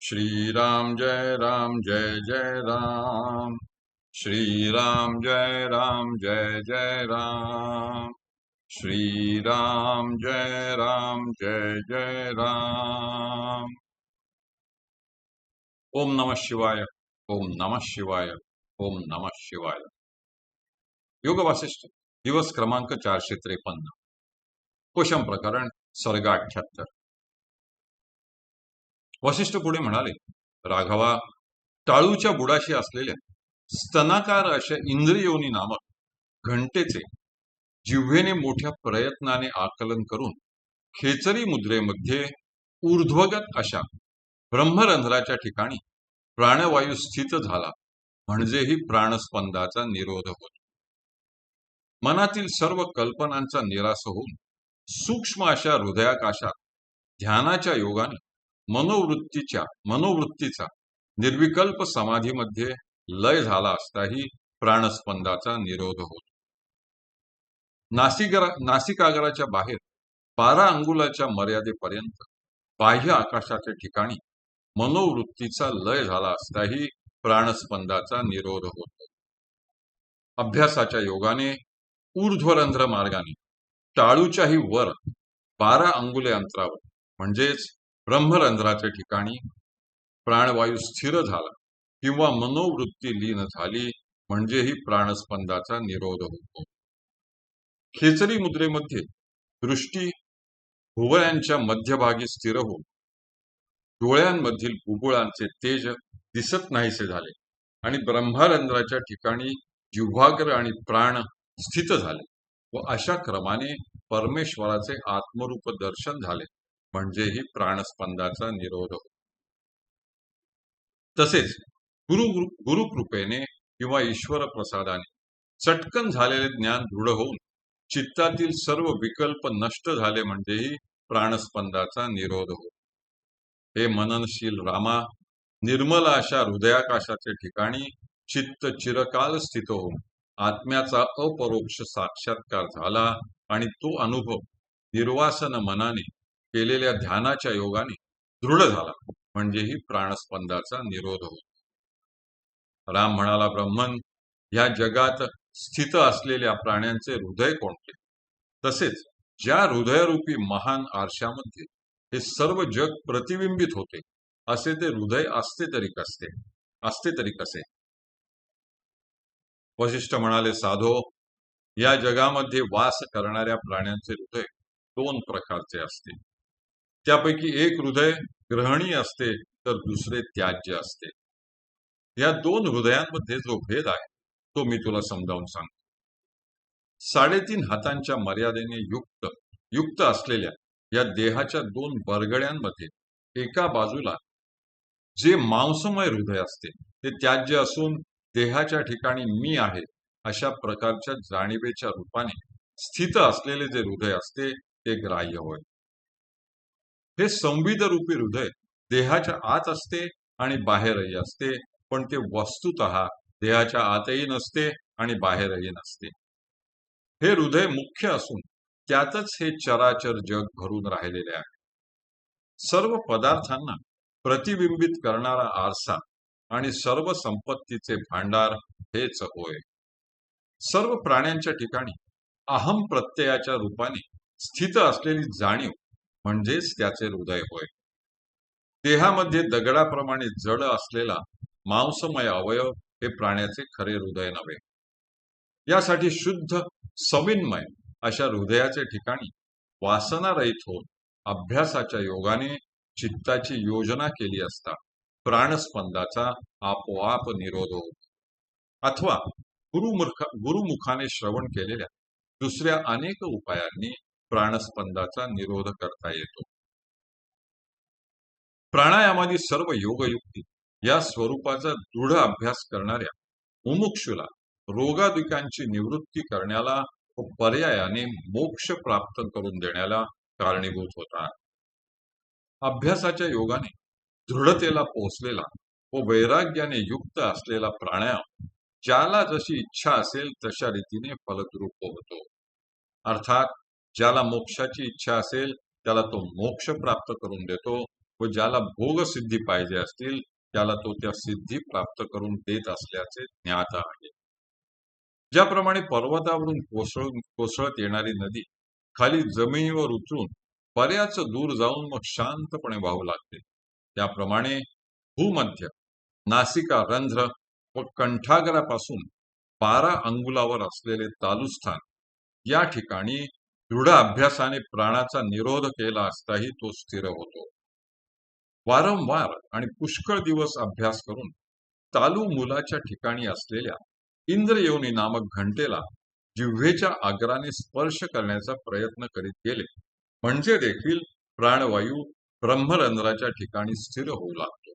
श्री राम जय जय राम। श्री राम जय जय राम। श्री राम जय राम। ओम नमः शिवाय। ओम नमः शिवाय। ओम नमः शिवाय। योग वासिष्ठ दिवस क्रमांक 453। कोशम प्रकरण सर्ग 78। वशिष्ठ पुढे म्हणाले, राघवा, टाळूच्या बुडाशी असलेल्या स्तनाकार अशा इंद्रियोनी नामक घंटेचे जिव्हेने मोठ्या प्रयत्नाने आकलन करून खेचरी मुद्रेमध्ये ऊर्ध्वगत अशा ब्रह्मरंध्राच्या ठिकाणी प्राणवायू स्थित झाला म्हणजेही प्राणस्पंदाचा निरोध होतो. मनातील सर्व कल्पनांचा निराश होऊन सूक्ष्म अशा हृदयाकाशात ध्यानाच्या योगाने मनोवृत्तीचा निर्विकल्प समाधीमध्ये लय झाला असताही प्राणस्पंदाचा निरोध होतो. नासिकाग्राच्या बाहेर 12 अंगुलाच्या मर्यादेपर्यंत बाह्य आकाशाच्या ठिकाणी मनोवृत्तीचा लय झाला असताही प्राणस्पंदाचा निरोध होतो. अभ्यासाच्या योगाने ऊर्ध्वरंध्र मार्गाने टाळूच्याही वर 12 अंगुले अंतरावर म्हणजेच ब्रह्मरंध्राच्या ठिकाणी प्राणवायू स्थिर झाला किंवा मनोवृत्ती लीन झाली म्हणजेही प्राणस्पंदाचा निरोध होतो. खेचरी मुद्रेमध्ये दृष्टी भुवयांच्या मध्यभागी स्थिर होऊन डोळ्यांमधील बुबुळांचे तेज दिसत नाहीसे झाले आणि ब्रह्मरंध्राच्या ठिकाणी जिव्हाग्र आणि प्राण स्थित झाले व अशा क्रमाने परमेश्वराचे आत्मरूप दर्शन झाले म्हणजेही प्राणस्पंदाचा निरोध होतो. तसेच गुरुकृपेने किंवा ईश्वर प्रसादाने चटकन झालेले ज्ञान दृढ होऊन चित्तातील सर्व विकल्प नष्ट झाले म्हणजेही प्राणस्पंदाचा निरोध होतो. हे मननशील रामा, निर्मल अशा हृदयाकाशाच्या ठिकाणी चित्त चिरकाल स्थित होऊन आत्म्याचा अपरोक्ष साक्षात्कार झाला आणि तो अनुभव निर्वासन मनाने केलेल्या ध्यानाच्या योगाने दृढ झाला म्हणजेही प्राणस्पंदाचा निरोध होतो. राम म्हणाला, ब्रह्मन, या जगात स्थित असलेल्या प्राण्यांचे हृदय कोणते? तसेच ज्या हृदयरूपी महान आरशामध्ये हे सर्व जग प्रतिबिंबित होते असे ते हृदय असते तरी कसे? वशिष्ठ म्हणाले, साधो, या जगामध्ये वास करणाऱ्या प्राण्यांचे हृदय 2 प्रकारचे असते. त्यापैकी एक हृदय ग्रहणी असते तर दुसरे त्याज्य असते. या 2 हृदयांमध्ये जो भेद आहे तो मी तुला समजावून सांगतो. 3.5 हातांच्या मर्यादेने युक्त असलेल्या या देहाच्या 2 बरगड्यांमध्ये एका बाजूला जे मांसमय हृदय असते ते त्याज्य असून देहाच्या ठिकाणी मी आहे अशा प्रकारच्या जाणीवेच्या रूपाने स्थित असलेले जे हृदय असते ते ग्राह्य होय. हे संविद रूपी हृदय देहाच्या आत असते आणि बाहेरही असते, पण ते वस्तुतः देहाच्या आतही नसते आणि बाहेरही नसते. हे हृदय मुख्य असून त्यातच हे चराचर जग भरून राहिलेले आहे. सर्व पदार्थांना प्रतिबिंबित करणारा आरसा आणि सर्व संपत्तीचे भांडार हेच होय. सर्व प्राण्यांच्या ठिकाणी अहम प्रत्ययाच्या रूपाने स्थित असलेली जाणीव म्हणजेच त्याचे हृदय होय. देहामध्ये दगडाप्रमाणे जड असलेला मांसमय अवयव हे प्राण्याचे खरे हृदय नव्हे. यासाठी शुद्ध सविन्मय अशा हृदयाचे ठिकाणी वासनारहित होऊन अभ्यासाच्या योगाने चित्ताची योजना केली असता प्राणस्पंदाचा आपोआप निरोध होतो. अथवा गुरुमुखाने श्रवण केलेल्या दुसऱ्या अनेक उपायांनी प्राणस्पंदाचा निरोध करता येतो. प्राणायामादी सर्व योगयुक्ती या स्वरूपाचा दृढ अभ्यास करणाऱ्या मुमुक्षुला रोगादिकांची निवृत्ती करण्याला व पर्यायाने मोक्ष प्राप्त करून देण्याला कारणीभूत होतात. अभ्यासाच्या योगाने दृढतेला पोहोचलेला व वैराग्याने युक्त असलेला प्राणायाम ज्याला जशी इच्छा असेल तशा रीतीने फलद्रूप होतो. अर्थात ज्याला मोक्षाची इच्छा असेल त्याला तो मोक्ष प्राप्त करून देतो व ज्याला भोगसिद्धी पाहिजे असतील त्याला तो त्या सिद्धी प्राप्त करून देत असल्याचे ज्ञात आहे. ज्याप्रमाणे पर्वतावरून कोसळत येणारी नदी खाली जमिनीवर उतरून बऱ्याच दूर जाऊन मग शांतपणे वाहू लागते, त्याप्रमाणे भूमध्य, नासिका रंध्र व कंठाग्रापासून 12 अंगुलावर असलेले तालुस्थान या ठिकाणी दृढ अभ्यासाने प्राणाचा निरोध केला असताही तो स्थिर होतो. वारंवार आणि पुष्कळ दिवस अभ्यास करून तालू मुलाच्या ठिकाणी असलेल्या इंद्रयोनी नामक घंटेला जिव्हेच्या आग्राने स्पर्श करण्याचा प्रयत्न करीत गेले, म्हणजे देखील प्राणवायू ब्रह्मरंध्राच्या ठिकाणी स्थिर होऊ लागतो.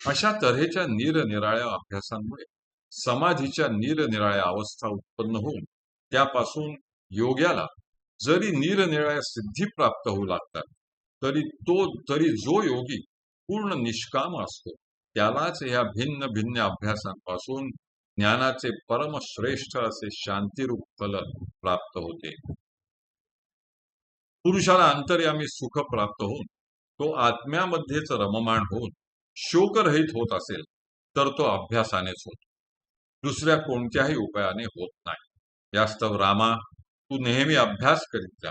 अशा तऱ्हेच्या निरनिराळ्या अभ्यासांमुळे समाधीच्या निरनिराळ्या अवस्था उत्पन्न होऊन त्यापासून योग्याला जरी निरनिराळ्या सिद्धी प्राप्त होऊ लागतात, तरी जो योगी पूर्ण निष्काम असतो त्यालाच ह्या भिन्न भिन्न अभ्यासांपासून ज्ञानाचे परमश्रेष्ठ असे शांतिरूप फल प्राप्त होते. पुरुषाला अंतर्यामी सुख प्राप्त होऊन तो आत्म्यामध्येच रममाण होऊन शोकरहित होत असेल तर तो अभ्यासानेच होतो, दुसऱ्या कोणत्याही उपायाने होत नाही. यास्तव रामा, तू नेहमी अभ्यास करीत जा.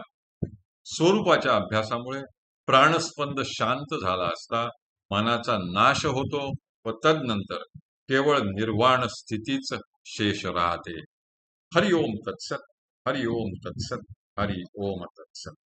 स्वरूपाच्या अभ्यासामुळे प्राणस्पंद शांत झाला असता मनाचा नाश होतो व तदनंतर केवळ निर्वाण स्थितीच शेष राहते. हरि ओम तत्सत, हरि ओम तत्सत, हरि ओम तत्सत.